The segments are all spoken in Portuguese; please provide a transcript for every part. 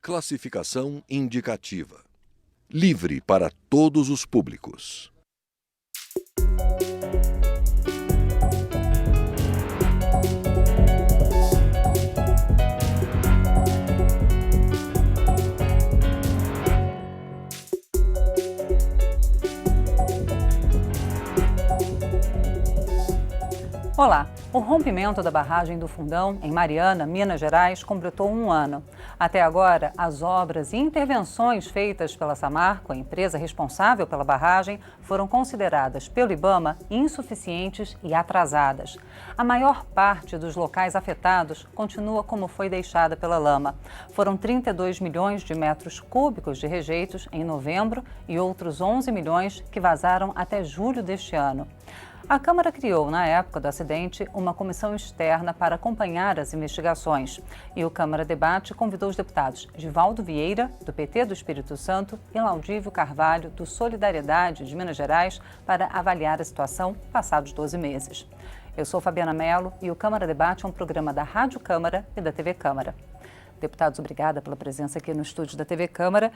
Classificação indicativa. Livre para todos os públicos. Olá! O rompimento da barragem do Fundão, em Mariana, Minas Gerais, completou um ano. Até agora, as obras e intervenções feitas pela Samarco, a empresa responsável pela barragem, foram consideradas pelo IBAMA insuficientes e atrasadas. A maior parte dos locais afetados continua como foi deixada pela lama. Foram 32 milhões de metros cúbicos de rejeitos em novembro e outros 11 milhões que vazaram até julho deste ano. A Câmara criou, na época do acidente, uma comissão externa para acompanhar as investigações. E o Câmara Debate convidou os deputados Givaldo Vieira, do PT do Espírito Santo, e Laudívio Carvalho, do Solidariedade de Minas Gerais, para avaliar a situação passados 12 meses. Eu sou Fabiana Mello e o Câmara Debate é um programa da Rádio Câmara e da TV Câmara. Deputados, obrigada pela presença aqui no estúdio da TV Câmara.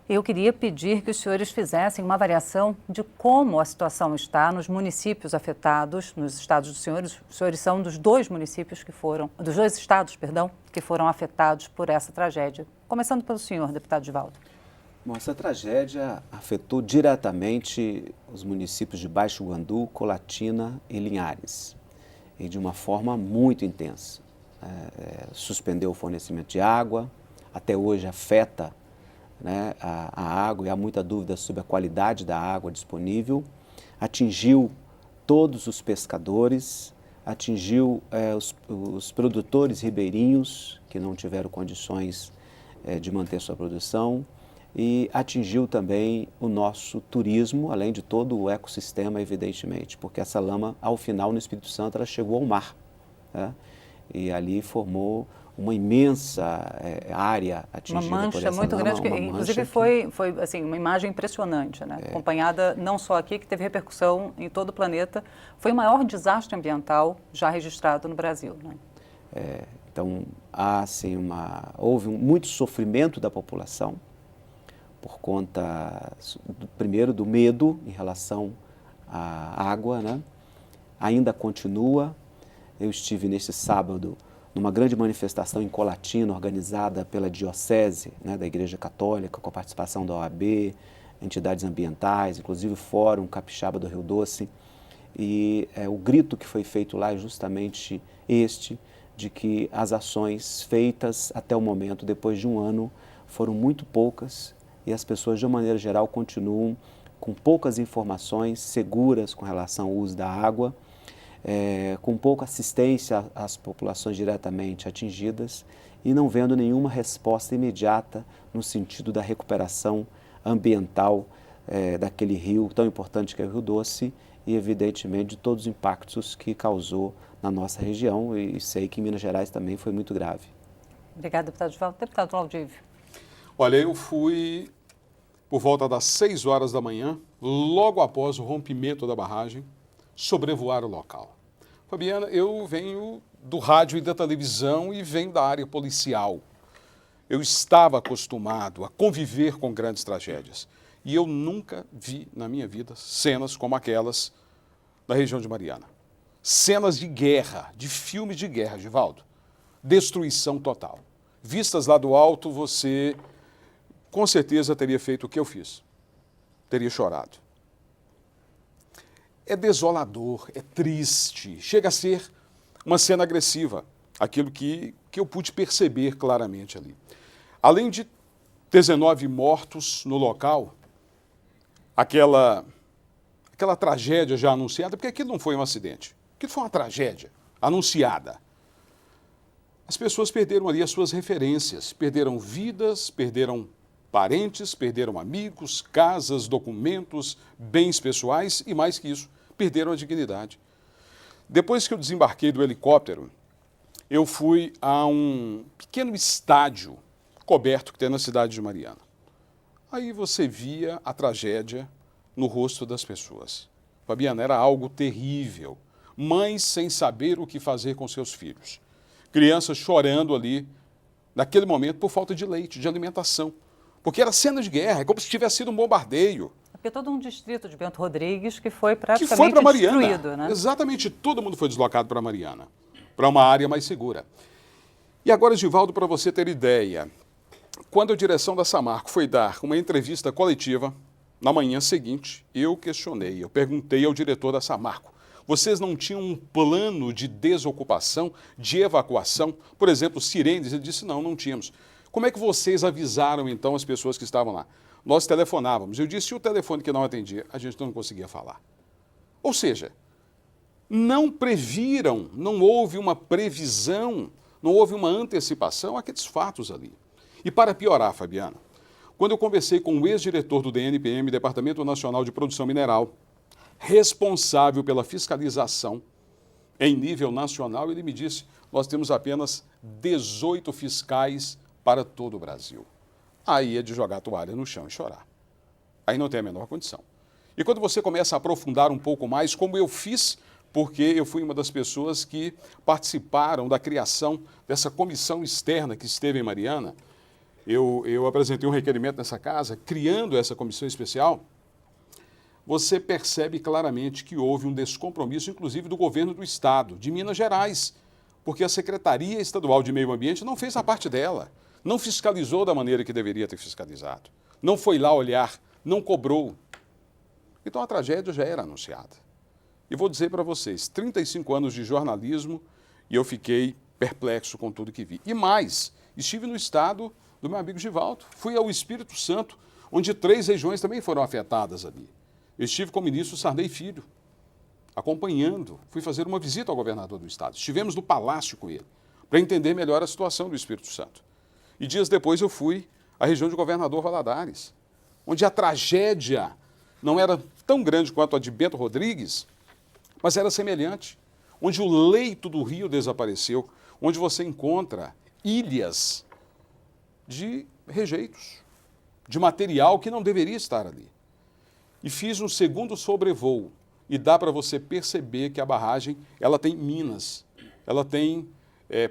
Eu queria pedir que os senhores fizessem uma avaliação de como a situação está nos municípios afetados, nos estados dos senhores. Os senhores são dos dois municípios que foram, dos dois estados, perdão, que foram afetados por essa tragédia. Começando pelo senhor, deputado Givaldo. Bom, essa tragédia afetou diretamente os municípios de Baixo Guandu, Colatina e Linhares, e de uma forma muito intensa. Suspendeu o fornecimento de água, até hoje afeta a água e há muita dúvida sobre a qualidade da água disponível, atingiu todos os pescadores, atingiu os produtores ribeirinhos que não tiveram condições de manter sua produção e atingiu também o nosso turismo, além de todo o ecossistema, evidentemente, porque essa lama, ao final, no Espírito Santo, ela chegou ao mar, e ali formou uma imensa área atingida por essa lama. Uma mancha muito grande, que inclusive foi assim, uma imagem impressionante, né? Acompanhada não só aqui, que teve repercussão em todo o planeta. Foi o maior desastre ambiental já registrado no Brasil, né? Então, houve muito sofrimento da população por conta, primeiro, do medo em relação à água, né? Ainda continua. Eu estive neste sábado numa grande manifestação em Colatina, organizada pela Diocese, da Igreja Católica, com a participação da OAB, entidades ambientais, inclusive o Fórum Capixaba do Rio Doce. E o grito que foi feito lá é justamente de que as ações feitas até o momento, depois de um ano, foram muito poucas e as pessoas, de uma maneira geral, continuam com poucas informações seguras com relação ao uso da água, com pouca assistência às populações diretamente atingidas e não vendo nenhuma resposta imediata no sentido da recuperação ambiental daquele rio tão importante que é o Rio Doce e, evidentemente, de todos os impactos que causou na nossa região e sei que em Minas Gerais também foi muito grave. Obrigada, deputado Givaldo. Deputado Laudívio. Olha, eu fui por volta das 6 horas da manhã, logo após o rompimento da barragem, sobrevoar o local. Fabiana, eu venho do rádio e da televisão e venho da área policial. Eu estava acostumado a conviver com grandes tragédias e eu nunca vi na minha vida cenas como aquelas da região de Mariana. Cenas de guerra, de filmes de guerra, Givaldo. Destruição total. Vistas lá do alto, você com certeza teria feito o que eu fiz. Teria chorado. É desolador, é triste, chega a ser uma cena agressiva, aquilo que eu pude perceber claramente ali. Além de 19 mortos no local, aquela tragédia já anunciada, porque aquilo não foi um acidente, aquilo foi uma tragédia anunciada. As pessoas perderam ali as suas referências, perderam vidas, perderam parentes, perderam amigos, casas, documentos, bens pessoais e, mais que isso, perderam a dignidade. Depois que eu desembarquei do helicóptero, eu fui a um pequeno estádio coberto que tem na cidade de Mariana. Aí você via a tragédia no rosto das pessoas. Fabiana, era algo terrível. Mães sem saber o que fazer com seus filhos. Crianças chorando ali naquele momento, por falta de leite, de alimentação. Porque era cena de guerra, é como se tivesse sido um bombardeio. Porque todo um distrito de Bento Rodrigues que foi Que praticamente foi para Mariana. destruído, né? Exatamente, todo mundo foi deslocado para Mariana, para uma área mais segura. E agora, Givaldo, para você ter ideia, quando a direção da Samarco foi dar uma entrevista coletiva, na manhã seguinte, eu questionei, eu perguntei ao diretor da Samarco, vocês não tinham um plano de desocupação, de evacuação? Por exemplo, sirenes? Ele disse, não, não tínhamos. Como é que vocês avisaram, então, as pessoas que estavam lá? Nós telefonávamos. Eu disse, e o telefone que não atendia? A gente não conseguia falar. Ou seja, não previram, não houve uma previsão, não houve uma antecipação àqueles fatos ali. E para piorar, Fabiana, quando eu conversei com o ex-diretor do DNPM, Departamento Nacional de Produção Mineral, responsável pela fiscalização em nível nacional, ele me disse, nós temos apenas 18 fiscais para todo o Brasil. Aí é de jogar a toalha no chão e chorar. Aí não tem a menor condição. E quando você começa a aprofundar um pouco mais, como eu fiz, porque eu fui uma das pessoas que participaram da criação dessa comissão externa que esteve em Mariana, eu apresentei um requerimento nessa casa, criando essa comissão especial, você percebe claramente que houve um descompromisso, inclusive do governo do Estado, de Minas Gerais, porque a Secretaria Estadual de Meio Ambiente não fez a parte dela, não fiscalizou da maneira que deveria ter fiscalizado, não foi lá olhar, não cobrou. Então a tragédia já era anunciada. E vou dizer para vocês, 35 anos de jornalismo e eu fiquei perplexo com tudo que vi. E mais, estive no estado do meu amigo Givaldo, fui ao Espírito Santo, onde 3 regiões também foram afetadas ali. Eu estive com o ministro Sarney Filho, acompanhando, fui fazer uma visita ao governador do estado. Estivemos no palácio com ele, para entender melhor a situação do Espírito Santo. E dias depois eu fui à região de Governador Valadares, onde a tragédia não era tão grande quanto a de Bento Rodrigues, mas era semelhante, onde o leito do rio desapareceu, onde você encontra ilhas de rejeitos, de material que não deveria estar ali. E fiz um segundo sobrevoo e dá para você perceber que a barragem ela tem minas, ela tem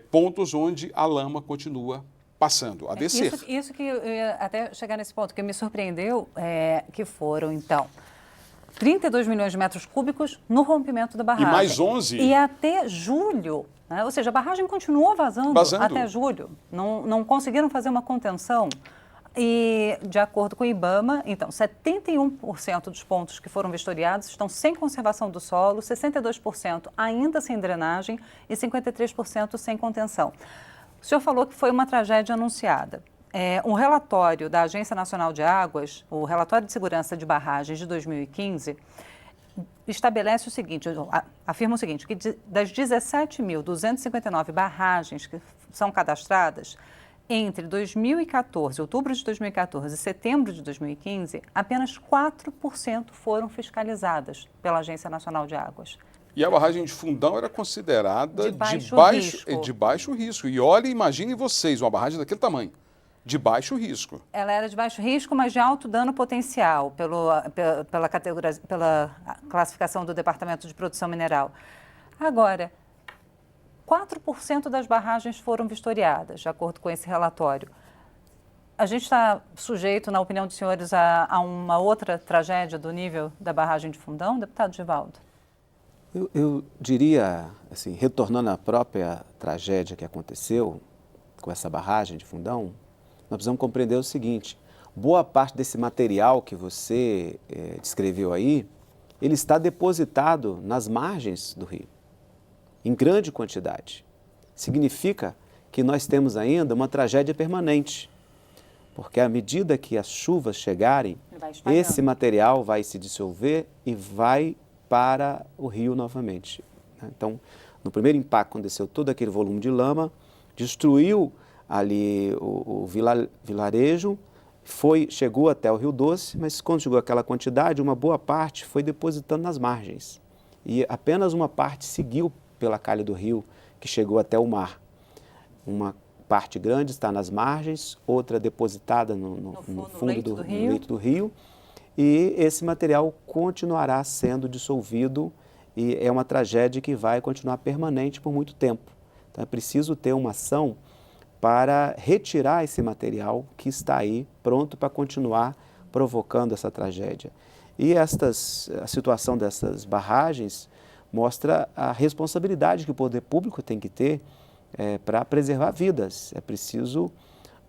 pontos onde a lama continua passando, a descer. Isso que eu ia até chegar nesse ponto, que me surpreendeu, que foram, então, 32 milhões de metros cúbicos no rompimento da barragem. E mais 11. E até julho, né? Ou seja, a barragem continuou vazando até julho. Não conseguiram fazer uma contenção. E, de acordo com o IBAMA, então, 71% dos pontos que foram vistoriados estão sem conservação do solo, 62% ainda sem drenagem e 53% sem contenção. O senhor falou que foi uma tragédia anunciada. Um relatório da Agência Nacional de Águas, o Relatório de Segurança de Barragens de 2015, estabelece o seguinte, afirma o seguinte, que das 17.259 barragens que são cadastradas, entre 2014, outubro de 2014 e setembro de 2015, apenas 4% foram fiscalizadas pela Agência Nacional de Águas. E a barragem de Fundão era considerada de baixo risco. E olha, imaginem vocês, uma barragem daquele tamanho, de baixo risco. Ela era de baixo risco, mas de alto dano potencial, pela classificação do Departamento de Produção Mineral. Agora, 4% das barragens foram vistoriadas, de acordo com esse relatório. A gente está sujeito, na opinião dos senhores, a uma outra tragédia do nível da barragem de Fundão, deputado Givaldo? Eu diria, assim, retornando à própria tragédia que aconteceu com essa barragem de Fundão, nós precisamos compreender o seguinte, boa parte desse material que você descreveu aí, ele está depositado nas margens do rio, em grande quantidade. Significa que nós temos ainda uma tragédia permanente, porque à medida que as chuvas chegarem, esse material vai se dissolver e vai para o rio novamente. Então, no primeiro impacto, quando desceu todo aquele volume de lama, destruiu ali o vilarejo, chegou até o Rio Doce, mas quando chegou aquela quantidade, uma boa parte foi depositando nas margens. E apenas uma parte seguiu pela calha do rio, que chegou até o mar. Uma parte grande está nas margens, outra depositada no fundo do leito do rio. E esse material continuará sendo dissolvido e é uma tragédia que vai continuar permanente por muito tempo. Então é preciso ter uma ação para retirar esse material que está aí pronto para continuar provocando essa tragédia. E a situação dessas barragens mostra a responsabilidade que o poder público tem que ter para preservar vidas. É preciso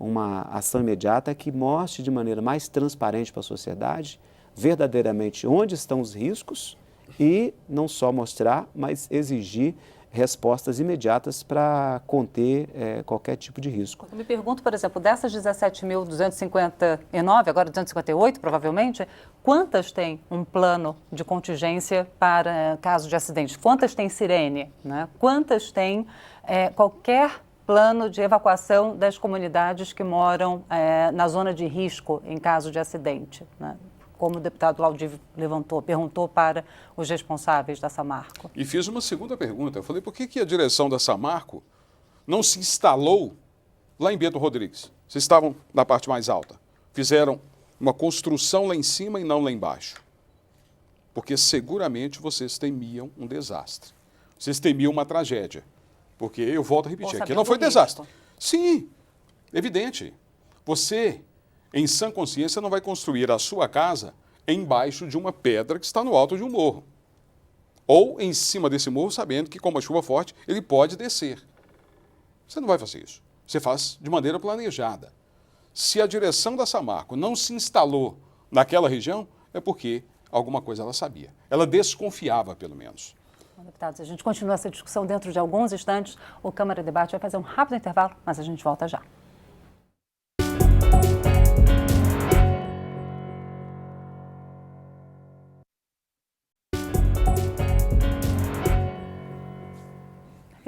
uma ação imediata que mostre de maneira mais transparente para a sociedade verdadeiramente onde estão os riscos e não só mostrar, mas exigir respostas imediatas para conter qualquer tipo de risco. Eu me pergunto, por exemplo, dessas 17.259, agora 258 provavelmente, quantas têm um plano de contingência para caso de acidente? Quantas têm sirene? Né? Quantas têm qualquer plano de evacuação das comunidades que moram na zona de risco em caso de acidente? Né? Como o deputado Laudívio perguntou para os responsáveis da Samarco. E fiz uma segunda pergunta. Eu falei, por que a direção da Samarco não se instalou lá em Bento Rodrigues? Vocês estavam na parte mais alta. Fizeram uma construção lá em cima e não lá embaixo. Porque seguramente vocês temiam um desastre. Vocês temiam uma tragédia. Porque, eu volto a repetir, aqui não foi desastre. Sim, evidente. Você, em sã consciência, não vai construir a sua casa embaixo de uma pedra que está no alto de um morro. Ou em cima desse morro, sabendo que com uma chuva forte ele pode descer. Você não vai fazer isso. Você faz de maneira planejada. Se a direção da Samarco não se instalou naquela região, é porque alguma coisa ela sabia. Ela desconfiava, pelo menos. Bom, deputados, a gente continua essa discussão dentro de alguns instantes. O Câmara Debate vai fazer um rápido intervalo, mas a gente volta já.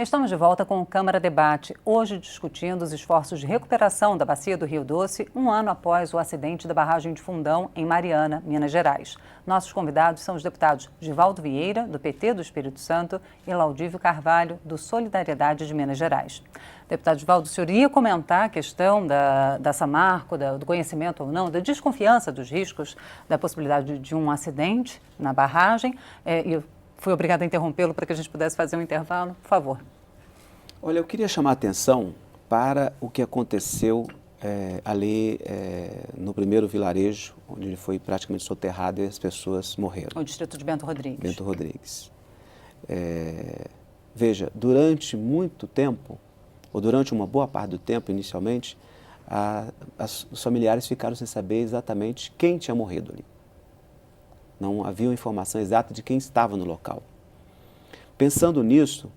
Estamos de volta com o Câmara Debate, hoje discutindo os esforços de recuperação da bacia do Rio Doce, um ano após o acidente da barragem de Fundão, em Mariana, Minas Gerais. Nossos convidados são os deputados Givaldo Vieira, do PT do Espírito Santo, e Laudívio Carvalho, do Solidariedade de Minas Gerais. Deputado Givaldo, o senhor ia comentar a questão da Samarco, do conhecimento ou não, da desconfiança dos riscos, da possibilidade de um acidente na barragem, e fui obrigada a interrompê-lo para que a gente pudesse fazer um intervalo. Por favor. Olha, eu queria chamar a atenção para o que aconteceu ali no primeiro vilarejo, onde ele foi praticamente soterrado e as pessoas morreram. O distrito de Bento Rodrigues. Bento Rodrigues. Veja, durante muito tempo, ou durante uma boa parte do tempo, inicialmente, os familiares ficaram sem saber exatamente quem tinha morrido ali. Não havia informação exata de quem estava no local. Pensando nisso,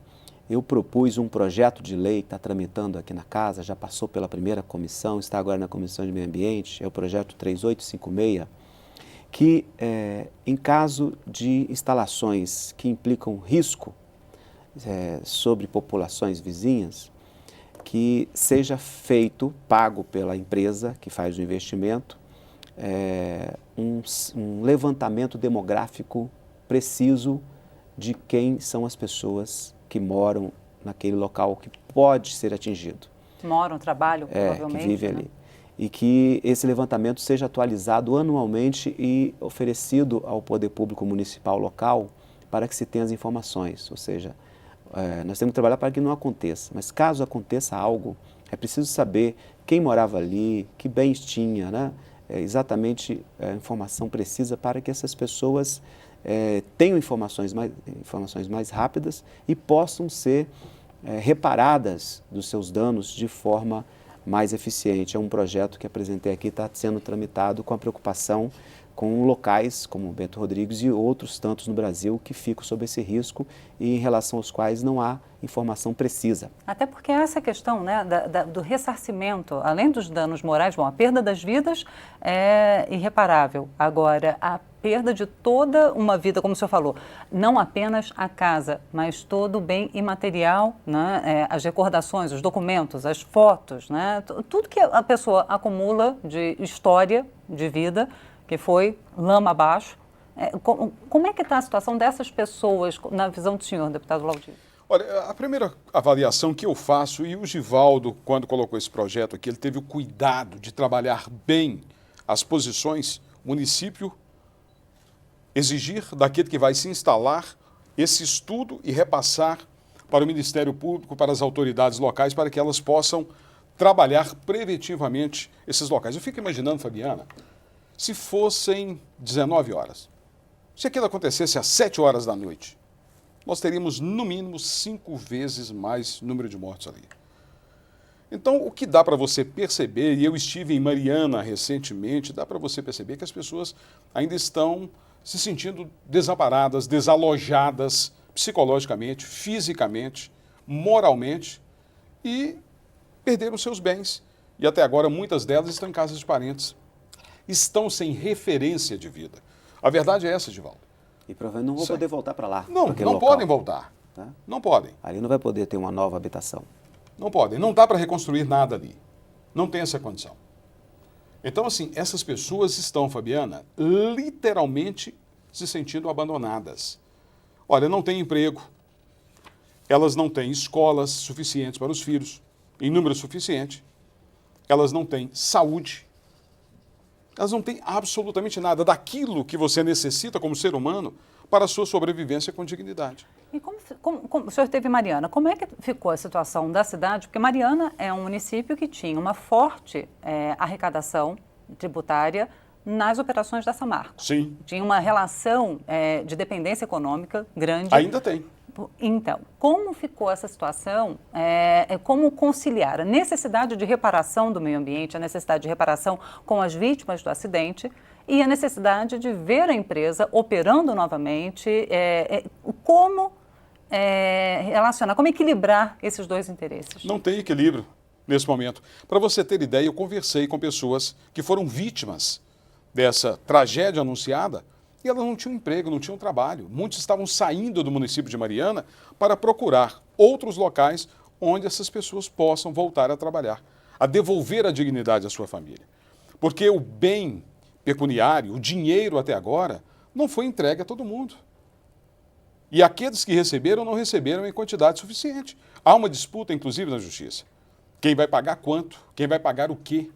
eu propus um projeto de lei que está tramitando aqui na casa, já passou pela primeira comissão, está agora na Comissão de Meio Ambiente, é o projeto 3856, que em caso de instalações que implicam risco sobre populações vizinhas, que seja feito, pago pela empresa que faz o investimento, um levantamento demográfico preciso de quem são as pessoas que moram naquele local que pode ser atingido. Moram, trabalham, provavelmente. Que vivem né? ali. E que esse levantamento seja atualizado anualmente e oferecido ao poder público municipal local para que se tenha as informações. Ou seja, nós temos que trabalhar para que não aconteça. Mas caso aconteça algo, é preciso saber quem morava ali, que bens tinha, né? Exatamente a informação precisa para que essas pessoas tenham informações mais rápidas e possam ser reparadas dos seus danos de forma mais eficiente. É um projeto que apresentei aqui, está sendo tramitado com a preocupação com locais como Bento Rodrigues e outros tantos no Brasil que ficam sob esse risco e em relação aos quais não há informação precisa. Até porque essa questão, né, do ressarcimento, além dos danos morais, bom, a perda das vidas é irreparável. Agora, a perda de toda uma vida, como o senhor falou, não apenas a casa, mas todo o bem imaterial, né, as recordações, os documentos, as fotos, né, tudo que a pessoa acumula de história de vida, que foi lama abaixo. Como é que está a situação dessas pessoas na visão do senhor, deputado Laudívio? Olha, a primeira avaliação que eu faço, e o Givaldo, quando colocou esse projeto aqui, ele teve o cuidado de trabalhar bem as posições, o município exigir daquele que vai se instalar esse estudo e repassar para o Ministério Público, para as autoridades locais, para que elas possam trabalhar preventivamente esses locais. Eu fico imaginando, Fabiana, se fossem 19 horas, se aquilo acontecesse às 7 horas da noite, nós teríamos no mínimo 5 vezes mais número de mortos ali. Então, o que dá para você perceber, e eu estive em Mariana recentemente, dá para você perceber que as pessoas ainda estão se sentindo desamparadas, desalojadas psicologicamente, fisicamente, moralmente, e perderam seus bens. E até agora muitas delas estão em casas de parentes. Estão sem referência de vida. A verdade é essa, Divaldo. E provavelmente não vão poder voltar para lá. Não, pra aquele não local, podem voltar. tá? Não podem. Ali não vai poder ter uma nova habitação. Não podem. Não dá para reconstruir nada ali. Não tem essa condição. Então, assim, essas pessoas estão, Fabiana, literalmente se sentindo abandonadas. Olha, não tem emprego, elas não têm escolas suficientes para os filhos, em número suficiente, elas não têm saúde, elas não têm absolutamente nada daquilo que você necessita como ser humano para a sua sobrevivência com dignidade. E o senhor teve Mariana, como é que ficou a situação da cidade? Porque Mariana é um município que tinha uma forte arrecadação tributária nas operações da Samarco. Sim. Tinha uma relação de dependência econômica grande. Ainda tem. Então, como ficou essa situação? Como conciliar a necessidade de reparação do meio ambiente, a necessidade de reparação com as vítimas do acidente e a necessidade de ver a empresa operando novamente? Como relacionar, como equilibrar esses dois interesses? Não tem equilíbrio nesse momento. Para você ter ideia, eu conversei com pessoas que foram vítimas dessa tragédia anunciada e elas não tinham emprego, não tinham trabalho. Muitos estavam saindo do município de Mariana para procurar outros locais onde essas pessoas possam voltar a trabalhar, a devolver a dignidade à sua família. Porque o bem pecuniário, o dinheiro até agora, não foi entregue a todo mundo. E aqueles que receberam, não receberam em quantidade suficiente. Há uma disputa, inclusive, na justiça. Quem vai pagar quanto? Quem vai pagar o quê?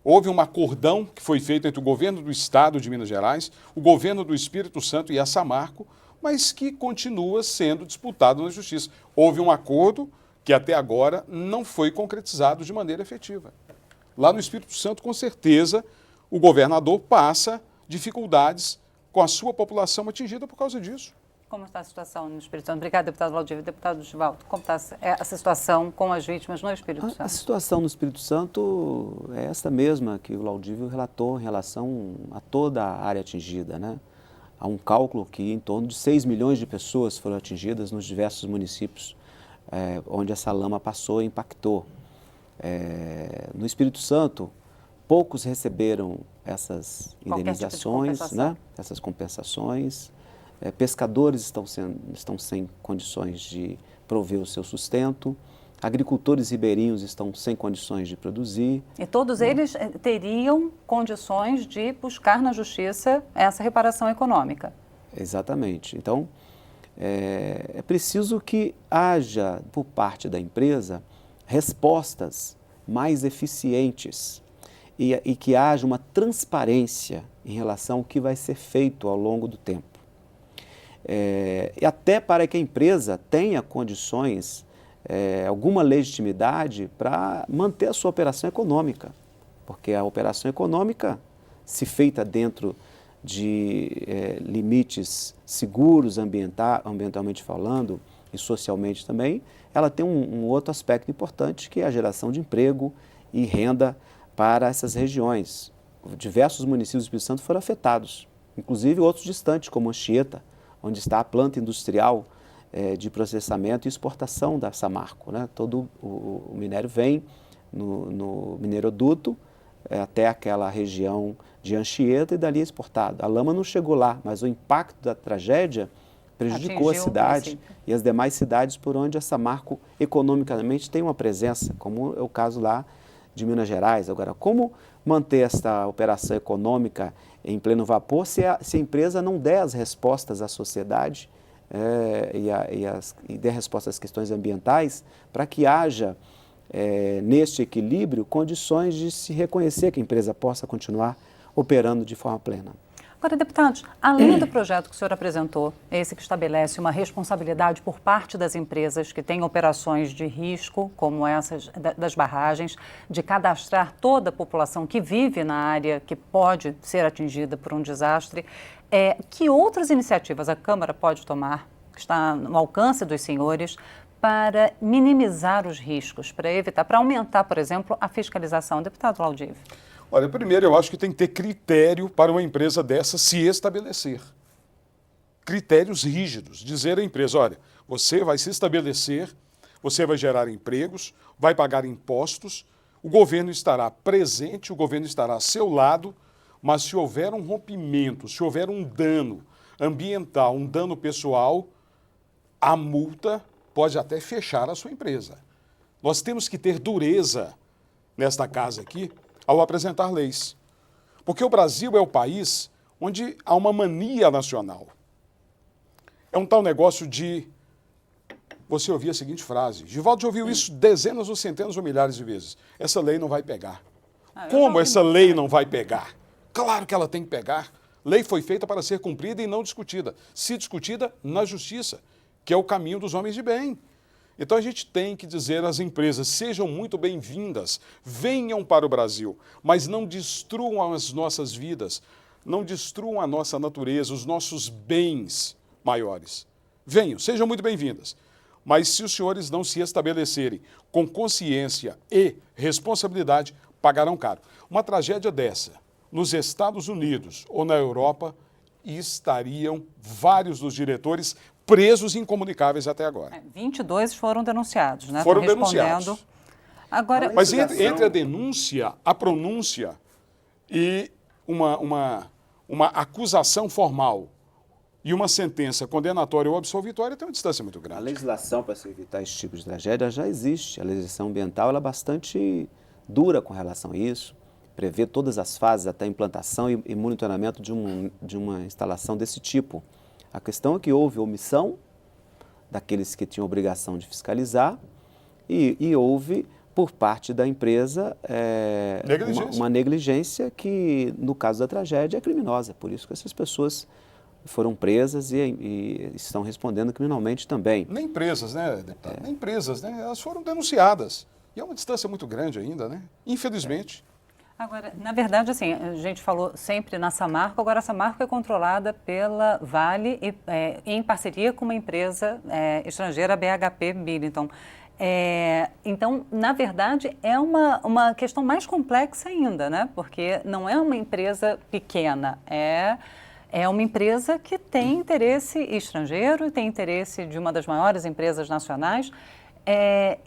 Houve um acordão que foi feito entre o governo do Estado de Minas Gerais, o governo do Espírito Santo e a Samarco, mas que continua sendo disputado na justiça. Houve um acordo que até agora não foi concretizado de maneira efetiva. Lá no Espírito Santo, com certeza, o governador passa dificuldades com a sua população atingida por causa disso. Como está a situação no Espírito Santo? Obrigada, deputado Valdívia. Deputado Divaldo, como está essa situação com as vítimas no Espírito Santo? A situação no Espírito Santo é essa mesma que o Laudívio relatou em relação a toda a área atingida, né? Há um cálculo que em torno de 6 milhões de pessoas foram atingidas nos diversos municípios onde essa lama passou e impactou. No Espírito Santo, poucos receberam essas indenizações, tipo né? Essas compensações. Pescadores estão sem condições de prover o seu sustento, agricultores ribeirinhos estão sem condições de produzir. E todos eles teriam condições de buscar na justiça essa reparação econômica. Exatamente. Então, é preciso que haja, por parte da empresa, respostas mais eficientes e que haja uma transparência em relação ao que vai ser feito ao longo do tempo. E até para que a empresa tenha condições, alguma legitimidade para manter a sua operação econômica. Porque a operação econômica, se feita dentro de limites seguros ambientalmente falando e socialmente também, ela tem um outro aspecto importante, que é a geração de emprego e renda para essas regiões. Diversos municípios do Espírito Santo foram afetados, inclusive outros distantes, como Anchieta, onde está a planta industrial de processamento e exportação da Samarco, né? Todo o minério vem no mineroduto até aquela região de Anchieta e dali é exportado. A lama não chegou lá, mas o impacto da tragédia prejudicou a cidade e as demais cidades por onde a Samarco economicamente tem uma presença, como é o caso lá de Minas Gerais. Agora, como manter esta operação econômica em pleno vapor se a empresa não der as respostas à sociedade e der resposta às questões ambientais, para que haja, neste equilíbrio, condições de se reconhecer que a empresa possa continuar operando de forma plena? Agora, deputados, além do projeto que o senhor apresentou, esse que estabelece uma responsabilidade por parte das empresas que têm operações de risco, como essas das barragens, de cadastrar toda a população que vive na área que pode ser atingida por um desastre, que outras iniciativas a Câmara pode tomar, que está no alcance dos senhores, para minimizar os riscos, para evitar, para aumentar, por exemplo, a fiscalização? Deputado Laudive. Olha, primeiro eu acho que tem que ter critério para uma empresa dessa se estabelecer. Critérios rígidos. Dizer à empresa, olha, você vai se estabelecer, você vai gerar empregos, vai pagar impostos, o governo estará presente, o governo estará a seu lado, mas se houver um rompimento, se houver um dano ambiental, um dano pessoal, a multa pode até fechar a sua empresa. Nós temos que ter dureza nesta casa aqui ao apresentar leis. Porque o Brasil é o país onde há uma mania nacional. É um tal negócio de... Você ouvir a seguinte frase. Givaldo já ouviu isso dezenas ou centenas ou milhares de vezes. Essa lei não vai pegar. Como essa lei não vai pegar? Claro que ela tem que pegar. Lei foi feita para ser cumprida e não discutida. Se discutida, na justiça, que é o caminho dos homens de bem. Então a gente tem que dizer às empresas, sejam muito bem-vindas, venham para o Brasil, mas não destruam as nossas vidas, não destruam a nossa natureza, os nossos bens maiores. Venham, sejam muito bem-vindas. Mas se os senhores não se estabelecerem com consciência e responsabilidade, pagarão caro. Uma tragédia dessa, nos Estados Unidos ou na Europa, estariam vários dos diretores presos e incomunicáveis até agora. 22 foram denunciados, né? Foram denunciados. Agora, mas entre a denúncia, a pronúncia e uma acusação formal e uma sentença condenatória ou absolvitória tem uma distância muito grande. A legislação para se evitar esse tipo de tragédia já existe. A legislação ambiental ela é bastante dura com relação a isso. Prevê todas as fases, até a implantação e monitoramento de uma instalação desse tipo. A questão é que houve omissão daqueles que tinham obrigação de fiscalizar e houve, por parte da empresa, uma negligência que, no caso da tragédia, é criminosa. Por isso que essas pessoas foram presas e estão respondendo criminalmente também. Nem presas, né, deputado? Nem presas, né? Elas foram denunciadas. E é uma distância muito grande ainda, né? Infelizmente. Agora, na verdade, assim, a gente falou sempre na Samarco, agora a Samarco é controlada pela Vale em parceria com uma empresa estrangeira, a BHP Billiton. Então, na verdade, é uma questão mais complexa ainda, né? Porque não é uma empresa pequena, é uma empresa que tem interesse estrangeiro, tem interesse de uma das maiores empresas nacionais.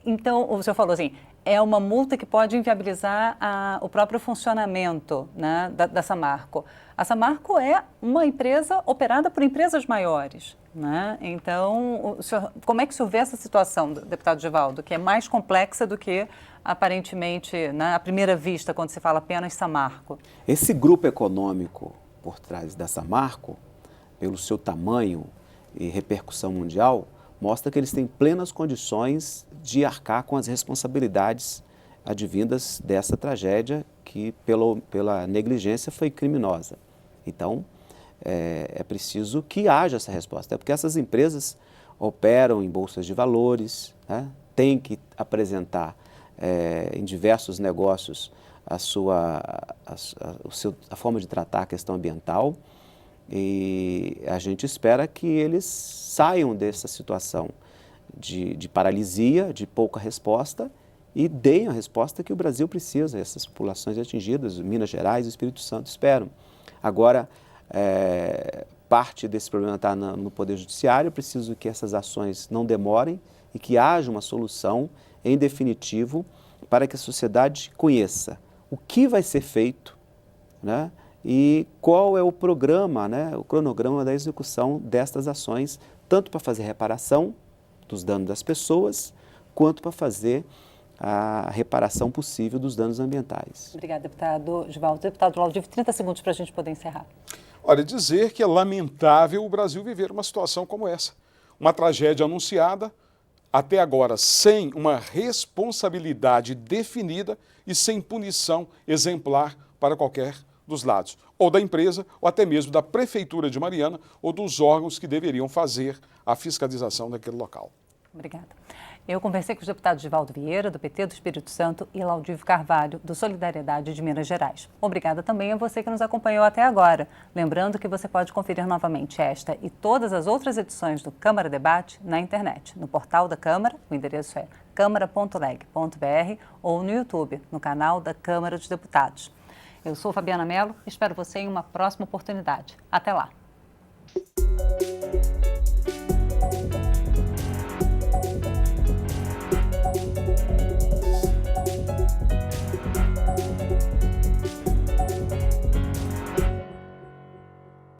Então, o senhor falou assim, é uma multa que pode inviabilizar o próprio funcionamento, né, da Samarco. A Samarco é uma empresa operada por empresas maiores, né? Então, como é que o senhor vê essa situação, deputado Givaldo, que é mais complexa do que, aparentemente, né, à primeira vista, quando se fala apenas Samarco? Esse grupo econômico por trás da Samarco, pelo seu tamanho e repercussão mundial, mostra que eles têm plenas condições de arcar com as responsabilidades advindas dessa tragédia que, pela negligência, foi criminosa. Então, é preciso que haja essa resposta, porque essas empresas operam em bolsas de valores, né? Têm que apresentar em diversos negócios a forma de tratar a questão ambiental. E a gente espera que eles saiam dessa situação de paralisia, de pouca resposta e deem a resposta que o Brasil precisa, essas populações atingidas, Minas Gerais e Espírito Santo esperam. Agora, parte desse problema está no Poder Judiciário, preciso que essas ações não demorem e que haja uma solução em definitivo para que a sociedade conheça o que vai ser feito, né? E qual é o programa, né, o cronograma da execução destas ações, tanto para fazer reparação dos danos das pessoas, quanto para fazer a reparação possível dos danos ambientais. Obrigada, deputado Givaldo. Deputado Laudive, 30 segundos para a gente poder encerrar. Olha, dizer que é lamentável o Brasil viver uma situação como essa. Uma tragédia anunciada, até agora sem uma responsabilidade definida e sem punição exemplar para qualquer dos lados, ou da empresa, ou até mesmo da Prefeitura de Mariana, ou dos órgãos que deveriam fazer a fiscalização daquele local. Obrigada. Eu conversei com os deputados Givaldo Vieira, do PT do Espírito Santo, e Laudívio Carvalho, do Solidariedade de Minas Gerais. Obrigada também a você que nos acompanhou até agora. Lembrando que você pode conferir novamente esta e todas as outras edições do Câmara Debate na internet, no portal da Câmara, o endereço é câmara.leg.br, ou no YouTube, no canal da Câmara dos Deputados. Eu sou Fabiana Mello e espero você em uma próxima oportunidade. Até lá!